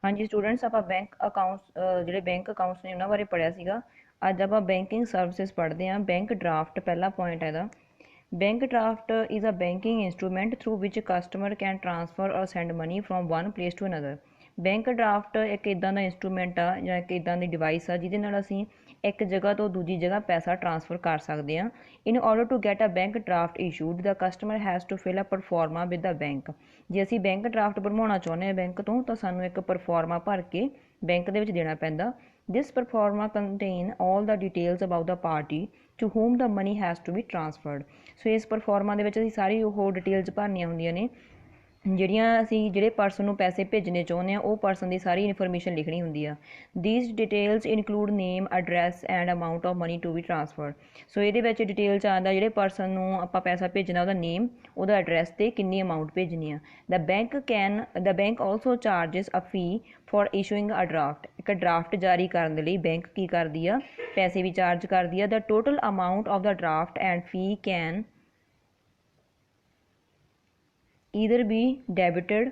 हाँ जी स्टूडेंट्स ਆਪਾਂ bank accounts ਜਿਹੜੇ ਬੈਂਕ ਅਕਾਊਂਟਸ ਨੇ ਉਹਨਾਂ ਬਾਰੇ ਪੜ੍ਹਿਆ ਸੀਗਾ। ਅੱਜ ਆਪਾਂ ਬੈਂਕਿੰਗ ਸਰਵਿਸਿਜ਼ ਪੜ੍ਹਦੇ ਹਾਂ। ਬੈਂਕ ਡਰਾਫਟ ਪਹਿਲਾ ਪੁਆਇੰਟ ਹੈ ਇਹਦਾ। Bank draft is a banking instrument through which customer can transfer or send money from one place to another. Bank draft ਇੱਕ ਇੱਦਾਂ ਦਾ ਇੰਸਟਰੂਮੈਂਟ ਆ ਜਾਂ ਇੱਕ ਇੱਦਾਂ ਦੀ ਡਿਵਾਈਸ ਆ ਜਿਹਦੇ ਨਾਲ ਅਸੀਂ ਇੱਕ ਜਗ੍ਹਾ ਤੋਂ ਦੂਜੀ ਜਗ੍ਹਾ ਪੈਸਾ ਟਰਾਂਸਫਰ ਕਰ ਸਕਦੇ ਹਾਂ। In order to get a bank draft issued the customer has to fill a proforma with the bank. ਜੇ ਅਸੀਂ ਬੈਂਕ ਡਰਾਫਟ ਬਣਵਾਉਣਾ ਚਾਹੁੰਦੇ ਹਾਂ ਬੈਂਕ ਤੋਂ ਤਾਂ ਸਾਨੂੰ ਇੱਕ ਪਰਫੋਰਮਾ ਭਰ ਕੇ ਬੈਂਕ ਦੇ ਵਿੱਚ ਦੇਣਾ ਪੈਂਦਾ। This proforma contain all the details about the party to whom the money has to be transferred. So ਇਸ ਪਰਫੋਰਮਾ ਦੇ ਵਿੱਚ ਅਸੀਂ ਸਾਰੀ ਉਹ ਡਿਟੇਲਸ ਭਰਨੀਆਂ ਹੁੰਦੀਆਂ ਨੇ ਜਿਹੜੀਆਂ ਅਸੀਂ ਜਿਹੜੇ ਪਰਸਨ ਨੂੰ ਪੈਸੇ ਭੇਜਣੇ ਚਾਹੁੰਦੇ ਹਾਂ ਉਹ ਪਰਸਨ ਦੀ ਸਾਰੀ ਇਨਫੋਰਮੇਸ਼ਨ ਲਿਖਣੀ ਹੁੰਦੀ ਆ। These details include name address and amount of money to be transferred. So ਇਹਦੇ ਵਿੱਚ ਡਿਟੇਲ 'ਚ ਆਉਂਦਾ ਜਿਹੜੇ ਪਰਸਨ ਨੂੰ ਆਪਾਂ ਪੈਸਾ ਭੇਜਣਾ ਉਹਦਾ ਨੇਮ, ਉਹਦਾ ਐਡਰੈਸ ਅਤੇ ਕਿੰਨੀ ਅਮਾਊਂਟ ਭੇਜਣੀ ਆ। The bank also charges a fee for issuing a draft. ਇੱਕ ਡਰਾਫਟ ਜਾਰੀ ਕਰਨ ਦੇ ਲਈ ਬੈਂਕ ਕੀ ਕਰਦੀ ਆ, ਪੈਸੇ ਵੀ ਚਾਰਜ ਕਰਦੀ ਆ। The total amount of the draft and fee can either be debited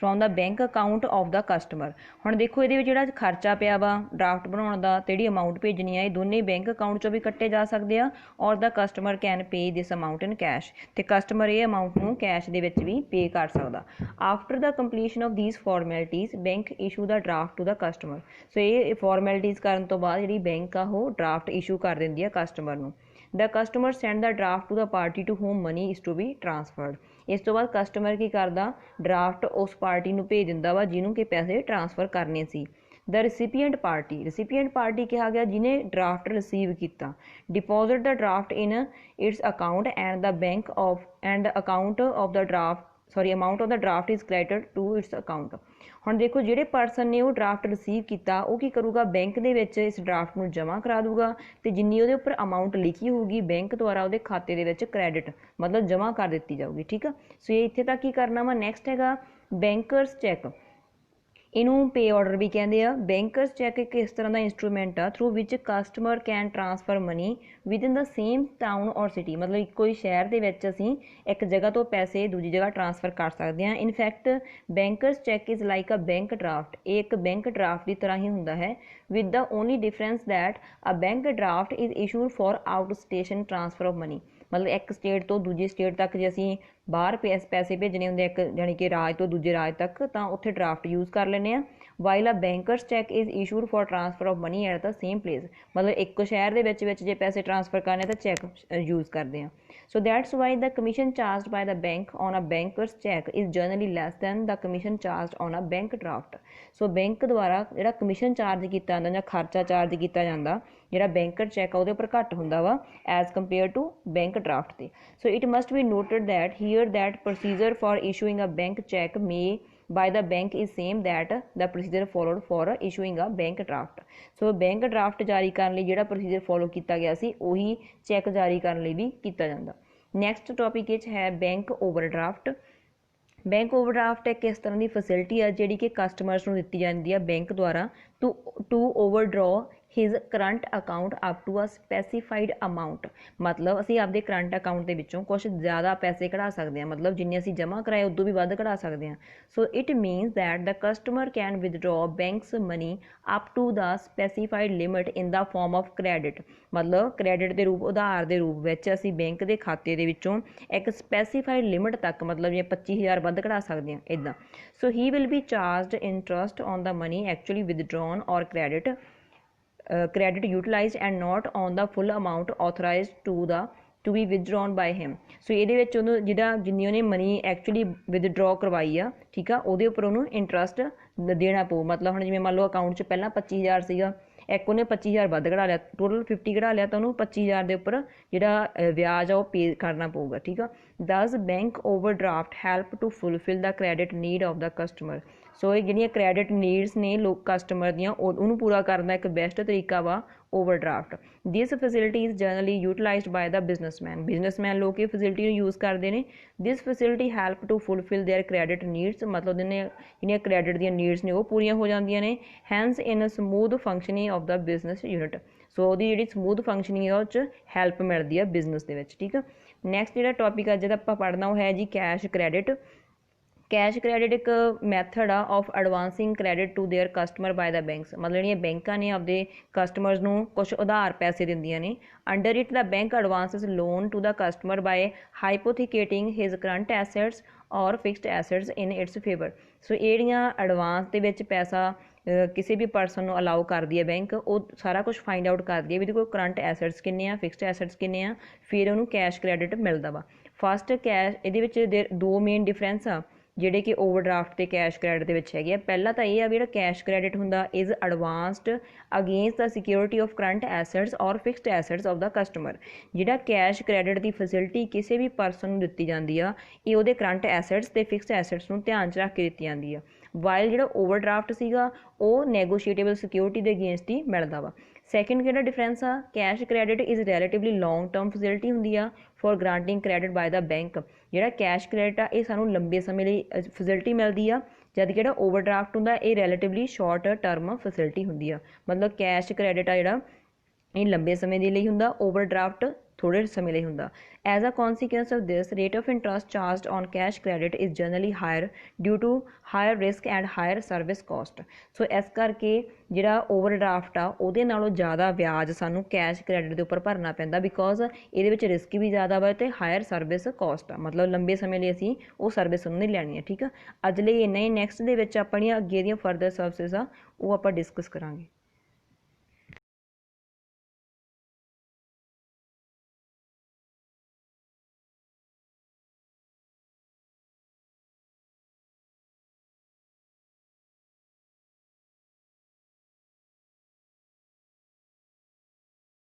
from the bank account of the customer। ਹੁਣ ਦੇਖੋ ਇਹਦੇ ਵਿੱਚ ਜਿਹੜਾ ਖਰਚਾ ਪਿਆ ਵਾ ਡਰਾਫਟ ਬਣਾਉਣ ਦਾ ਤੇ ਜਿਹੜੀ ਅਮਾਊਂਟ ਭੇਜਣੀ ਆ ਇਹ ਦੋਨੇ ਬੈਂਕ ਅਕਾਊਂਟ 'ਚੋਂ ਵੀ ਕੱਟੇ ਜਾ ਸਕਦੇ ਆ or the customer can pay this amount in cash. ਤੇ ਕਸਟਮਰ ਇਹ ਅਮਾਊਂਟ ਨੂੰ ਕੈਸ਼ ਦੇ ਵਿੱਚ ਵੀ ਪੇ ਕਰ ਸਕਦਾ। After the completion of these formalities bank issue the draft to the customer. So ਇਹ ਫਾਰਮੈਲਿਟੀਜ਼ ਕਰਨ ਤੋਂ ਬਾਅਦ ਜਿਹੜੀ ਬੈਂਕ ਆ ਉਹ ਡਰਾਫਟ ਇਸ਼ੂ ਕਰ ਦਿੰਦੀ ਆ ਕਸਟਮਰ ਨੂੰ। The customer send the draft to the party to whom money is to be transferred। ਇਸ ਤੋਂ ਬਾਅਦ ਕਸਟਮਰ ਕੀ ਕਰਦਾ, ਡਰਾਫਟ ਉਸ ਪਾਰਟੀ ਨੂੰ ਭੇਜ ਦਿੰਦਾ ਵਾ ਜਿਹਨੂੰ ਕਿ ਪੈਸੇ ਟਰਾਂਸਫਰ ਕਰਨੇ ਸੀ। ਦ ਰੈਸੀਪੀਐਂਟ ਪਾਰਟੀ ਕਿਹਾ ਗਿਆ ਜਿਹਨੇ ਡਰਾਫਟ ਰਿਸੀਵ ਕੀਤਾ। Deposit the draft in its account and the bank of and account of the amount of the draft is credited to its account. ਹੁਣ ਦੇਖੋ ਜਿਹੜੇ ਪਰਸਨ ਨੇ ਉਹ ਡਰਾਫਟ ਰਿਸੀਵ ਕੀਤਾ ਉਹ ਕੀ ਕਰੂਗਾ, ਬੈਂਕ ਦੇ ਵਿੱਚ ਇਸ ਡਰਾਫਟ ਨੂੰ ਜਮ੍ਹਾਂ ਕਰਾ ਦੂਗਾ ਤੇ ਜਿੰਨੀ ਉਹਦੇ ਉੱਪਰ ਅਮਾਊਂਟ ਲਿਖੀ ਹੋਊਗੀ ਬੈਂਕ ਦੁਆਰਾ ਉਹਦੇ ਖਾਤੇ ਦੇ ਵਿੱਚ ਕ੍ਰੈਡਿਟ ਮਤਲਬ ਜਮ੍ਹਾਂ ਕਰ ਦਿੱਤੀ ਜਾਊਗੀ। ਠੀਕ ਆ। ਸੋ ਇਹ ਇੱਥੇ ਤੱਕ ਕੀ ਕਰਨਾ ਵਾ। ਨੈਕਸਟ ਹੈਗਾ ਬੈਂਕਰਸ ਚੈੱਕ। ਇਹਨੂੰ ਪੇ ਆਰਡਰ ਵੀ ਕਹਿੰਦੇ ਆ। ਬੈਂਕਰਸ ਚੈੱਕ ਇੱਕ ਇਸ ਤਰ੍ਹਾਂ ਦਾ ਇੰਸਟਰੂਮੈਂਟ ਆ through which customer can transfer money within the same town or city. ਮਤਲਬ ਇੱਕੋ ਹੀ ਸ਼ਹਿਰ ਦੇ ਵਿੱਚ ਅਸੀਂ ਇੱਕ ਜਗ੍ਹਾ ਤੋਂ ਪੈਸੇ ਦੂਜੀ ਜਗ੍ਹਾ ਟਰਾਂਸਫਰ ਕਰ ਸਕਦੇ ਹਾਂ। In fact bankers cheque is like a bank draft. ਇਹ ਇੱਕ ਬੈਂਕ ਡਰਾਫਟ ਦੀ ਤਰ੍ਹਾਂ ਹੀ ਹੁੰਦਾ ਹੈ। With the only difference that a bank draft is issued for out station transfer of money. ਮਤਲਬ ਇੱਕ ਸਟੇਟ ਤੋਂ ਦੂਜੀ ਸਟੇਟ ਤੱਕ ਜੇ ਅਸੀਂ ਬਾਹਰ ਪੈਸੇ ਭੇਜਣੇ ਹੁੰਦੇ ਇੱਕ ਜਾਣੀ ਕਿ ਰਾਜ ਤੋਂ ਦੂਜੇ ਰਾਜ ਤੱਕ ਤਾਂ ਉੱਥੇ ਡਰਾਫਟ ਯੂਜ਼ ਕਰ ਲੈਂਦੇ ਹਾਂ। While a bankers cheque is issued for transfer of money at the same place. ਮਤਲਬ ਇੱਕ ਸ਼ਹਿਰ ਦੇ ਵਿੱਚ ਜੇ ਪੈਸੇ ਟਰਾਂਸਫਰ ਕਰਨੇ ਤਾਂ ਚੈੱਕ ਯੂਜ਼ ਕਰਦੇ ਹਾਂ। So that's why the commission charged by the bank on a bankers cheque is generally less than the commission charged on a bank draft. So bank ਦੁਆਰਾ ਜਿਹੜਾ ਕਮਿਸ਼ਨ ਚਾਰਜ ਕੀਤਾ ਜਾਂਦਾ ਜਾਂ ਖਰਚਾ ਚਾਰਜ ਕੀਤਾ ਜਾਂਦਾ ਜਿਹੜਾ ਬੈਂਕਰ ਚੈੱਕ ਆ ਉਹਦੇ ਉੱਪਰ ਘੱਟ ਹੁੰਦਾ ਵਾ as compare to bank draft ਤੇ। So it must be noted that here that procedure for issuing a bank cheque may by the bank is same that the procedure followed for issuing a bank draft। So bank draft ਜਾਰੀ ਕਰਨ ਲਈ ਜਿਹੜਾ procedure follow ਕੀਤਾ ਗਿਆ ਸੀ ਉਹੀ check ਜਾਰੀ ਕਰਨ ਲਈ ਵੀ ਕੀਤਾ ਜਾਂਦਾ। ਨੈਕਸਟ ਟੌਪਿਕ ਵਿੱਚ ਹੈ ਬੈਂਕ ਓਵਰਡਰਾਫਟ। ਬੈਂਕ ਓਵਰਡਰਾਫਟ ਇੱਕ ਇਸ ਤਰ੍ਹਾਂ ਦੀ ਫੈਸਿਲਿਟੀ ਆ ਜਿਹੜੀ ਕਿ ਕਸਟਮਰਸ ਨੂੰ ਦਿੱਤੀ ਜਾਂਦੀ ਆ ਬੈਂਕ ਦੁਆਰਾ to overdraw his current account up to a specified amount. ਮਤਲਬ ਅਸੀਂ ਆਪਦੇ ਕਰੰਟ ਅਕਾਊਂਟ ਦੇ ਵਿੱਚੋਂ ਕੁਛ ਜ਼ਿਆਦਾ ਪੈਸੇ ਕਢਾ ਸਕਦੇ ਹਾਂ। ਮਤਲਬ ਜਿੰਨੇ ਅਸੀਂ ਜਮ੍ਹਾਂ ਕਰਾਏ ਉਦੋਂ ਵੀ ਵੱਧ ਕਢਾ ਸਕਦੇ ਹਾਂ। So it means that the customer can withdraw banks money up to the specified limit in the form of credit. ਮਤਲਬ ਕ੍ਰੈਡਿਟ ਦੇ ਰੂਪ ਉਧਾਰ ਦੇ ਰੂਪ ਵਿੱਚ ਅਸੀਂ ਬੈਂਕ ਦੇ ਖਾਤੇ ਦੇ ਵਿੱਚੋਂ ਇੱਕ ਸਪੈਸੀਫਾਈਡ ਲਿਮਿਟ ਤੱਕ ਮਤਲਬ ਜੇ 25,000 ਵੱਧ ਕਢਾ ਸਕਦੇ ਹਾਂ ਇੱਦਾਂ। So he will be charged interest on the money actually withdrawn or credit utilized and not on the full amount authorized to be withdrawn by him। ਸੋ ਇਹਦੇ ਵਿੱਚ ਉਹਨੂੰ ਜਿੰਨੀ ਉਹਨੇ ਮਨੀ ਐਕਚੁਅਲੀ ਵਿਦਡਰਾ ਕਰਵਾਈ ਆ ਠੀਕ ਆ ਉਹਦੇ ਉੱਪਰ ਉਹਨੂੰ ਇੰਟਰਸਟ ਦੇਣਾ ਪਊ। ਮਤਲਬ ਹੁਣ ਜਿਵੇਂ ਮੰਨ ਲਓ ਅਕਾਊਂਟ 'ਚ ਪਹਿਲਾਂ 25,000 ਸੀਗਾ, ਇੱਕ ਉਹਨੇ 25,000 ਵੱਧ ਕਢਾ ਲਿਆ, ਟੋਟਲ 50 ਕਢਾ ਲਿਆ ਤਾਂ ਉਹਨੂੰ 25,000 ਦੇ ਉੱਪਰ ਜਿਹੜਾ ਵਿਆਜ ਆ ਉਹ ਪੇ ਕਰਨਾ ਪਊਗਾ। ਠੀਕ ਆ। Thus bank overdraft help to fulfil the credit need of the customer. So ਇਹ ਜਿਹੜੀਆਂ ਕ੍ਰੈਡਿਟ ਨੀਡਸ ਨੇ ਕਸਟਮਰ ਦੀਆਂ ਉਹਨੂੰ ਪੂਰਾ ਕਰਨ ਦਾ ਇੱਕ ਬੈਸਟ ਤਰੀਕਾ ਵਾ overdraft. This facility is generally utilized by the businessman ਲੋਕ ਇਹ ਫੈਸਿਲਿਟੀ ਨੂੰ ਯੂਜ਼ ਕਰਦੇ ਨੇ। This facility help to fulfil their credit needs. ਮਤਲਬ ਜਿਹੜੀਆਂ ਕ੍ਰੈਡਿਟ ਦੀਆਂ ਨੀਡਸ ਨੇ ਉਹ ਪੂਰੀਆਂ ਹੋ ਜਾਂਦੀਆਂ ਨੇ। Hence in smooth functioning of the business unit. So ਉਹਦੀ ਜਿਹੜੀ ਸਮੂਥ ਫੰਕਸ਼ਨਿੰਗ ਆ ਉਹ 'ਚ ਹੈਲਪ ਮਿਲਦੀ ਆ ਬਿਜ਼ਨਸ ਦੇ ਵਿੱਚ। ਠੀਕ ਆ। ਨੈਕਸਟ ਜਿਹੜਾ ਟੌਪਿਕ ਅੱਜ ਦਾ ਆਪਾਂ ਪੜ੍ਹਨਾ ਉਹ ਹੈ ਜੀ ਕੈਸ਼ ਕ੍ਰੈਡਿਟ। ਕੈਸ਼ ਕ੍ਰੈਡਿਟ ਇੱਕ ਮੈਥਡ ਆ of advancing credit to their customer by the banks, ਮਤਲਬ ਜਿਹੜੀਆਂ ਬੈਂਕਾਂ ਨੇ ਆਪਦੇ ਕਸਟਮਰਸ ਨੂੰ ਕੁਛ ਉਧਾਰ ਪੈਸੇ ਦਿੰਦੀਆਂ ਨੇ। Under it the bank advances loan to the customer by hypothecating his current assets or fixed assets in its favour. So ਇਹ ਜਿਹੜੀਆਂ ਐਡਵਾਂਸ ਦੇ ਵਿੱਚ ਪੈਸਾ ਕਿਸੇ ਵੀ ਪਰਸਨ ਨੂੰ ਅਲਾਉ ਕਰਦੀ ਹੈ ਬੈਂਕ, ਉਹ ਸਾਰਾ ਕੁਛ ਫਾਈਂਡ ਆਊਟ ਕਰਦੀ ਹੈ ਵੀ ਇਹਦੇ ਕੋਲ ਕਰੰਟ ਐਸੈਟਸ ਕਿੰਨੇ ਆ, ਫਿਕਸਡ ਐਸੈਟਸ ਕਿੰਨੇ ਆ, ਫਿਰ ਉਹਨੂੰ ਕੈਸ਼ ਕ੍ਰੈਡਿਟ ਮਿਲਦਾ ਵਾ। ਫਸਟ ਕੈਸ਼, ਇਹਦੇ ਵਿੱਚ ਦੋ ਮੇਨ ਡਿਫਰੈਂਸ ਆ ਜਿਹੜੇ ਕਿ ਓਵਰਡਰਾਫਟ ਤੇ ਕੈਸ਼ ਕ੍ਰੈਡਿਟ ਦੇ ਵਿੱਚ ਹੈਗੇ ਆ। ਪਹਿਲਾ ਤਾਂ ਇਹ ਆ ਵੀ ਜਿਹੜਾ ਕੈਸ਼ ਕ੍ਰੈਡਿਟ ਹੁੰਦਾ is advanced against the security of current assets or fixed assets of the customer. ਜਿਹੜਾ ਕੈਸ਼ ਕ੍ਰੈਡਿਟ ਦੀ ਫੈਸਿਲਿਟੀ ਕਿਸੇ ਵੀ ਪਰਸਨ ਨੂੰ ਦਿੱਤੀ ਜਾਂਦੀ ਆ, ਇਹ ਉਹਦੇ ਕਰੰਟ ਐਸੈਟਸ ਤੇ ਫਿਕਸਡ ਐਸੈਟਸ ਨੂੰ ਧਿਆਨ 'ਚ ਰੱਖ ਕੇ ਦਿੱਤੀ ਜਾਂਦੀ ਆ। ਵਾਈਲ ਜਿਹੜਾ ਓਵਰਡਰਾਫਟ ਸੀਗਾ ਉਹ ਨੈਗੋਸ਼ੀਏਟੇਬਲ ਸਿਕਿਉਰਿਟੀ ਦੇ ਅਗੇਂਸਟ ਹੀ ਮਿਲਦਾ ਵਾ। ਸੈਕਿੰਡ ਕਿਹੜਾ ਡਿਫਰੈਂਸ ਆ, cash credit is relatively long term facility ਹੁੰਦੀ ਆ for granting credit by the bank. ਜਿਹੜਾ ਕੈਸ਼ ਕ੍ਰੈਡਿਟ ਆ ਇਹ ਸਾਨੂੰ ਲੰਬੇ ਸਮੇਂ ਲਈ ਫੈਸਿਲਿਟੀ ਮਿਲਦੀ ਆ, ਜਦ ਜਿਹੜਾ ਓਵਰਡਰਾਫਟ ਹੁੰਦਾ ਇਹ ਰੈਲੇਟਿਵਲੀ ਸ਼ਾਰਟ ਟਰਮ ਫੈਸਿਲਿਟੀ ਹੁੰਦੀ ਆ। ਮਤਲਬ ਕੈਸ਼ ਕ੍ਰੈਡਿਟ ਆ ਜਿਹੜਾ ਇਹ ਲੰਬੇ ਸਮੇਂ ਦੇ ਲਈ ਹੁੰਦਾ, ਓਵਰਡਰਾਫਟ ਥੋੜ੍ਹੇ ਸਮੇਂ ਲਈ ਹੁੰਦਾ। As a consequence of this rate of interest charged on cash credit is generally higher due to higher risk and higher service cost. So ਇਸ ਕਰਕੇ ਜਿਹੜਾ ਓਵਰਡਰਾਫਟ ਆ ਉਹਦੇ ਨਾਲੋਂ ਜ਼ਿਆਦਾ ਵਿਆਜ ਸਾਨੂੰ ਕੈਸ਼ ਕ੍ਰੈਡਿਟ ਦੇ ਉੱਪਰ ਭਰਨਾ ਪੈਂਦਾ, ਬਿਕੋਜ਼ ਇਹਦੇ ਵਿੱਚ ਰਿਸਕ ਵੀ ਜ਼ਿਆਦਾ ਵਾ ਅਤੇ ਹਾਇਰ ਸਰਵਿਸ ਕੋਸਟ ਆ, ਮਤਲਬ ਲੰਬੇ ਸਮੇਂ ਲਈ ਅਸੀਂ ਉਹ ਸਰਵਿਸ ਉਹਨਾਂ ਦੀ ਲੈਣੀ ਆ। ਠੀਕ ਆ, ਅੱਜ ਲਈ ਇੰਨਾ ਹੀ। ਨੈਕਸਟ ਦੇ ਵਿੱਚ ਆਪਣੀਆਂ ਅੱਗੇ ਦੀਆਂ ਫਰਦਰ ਸਰਵਿਸਿਜ਼ ਆ ਉਹ ਆਪਾਂ ਡਿਸਕਸ ਕਰਾਂਗੇ।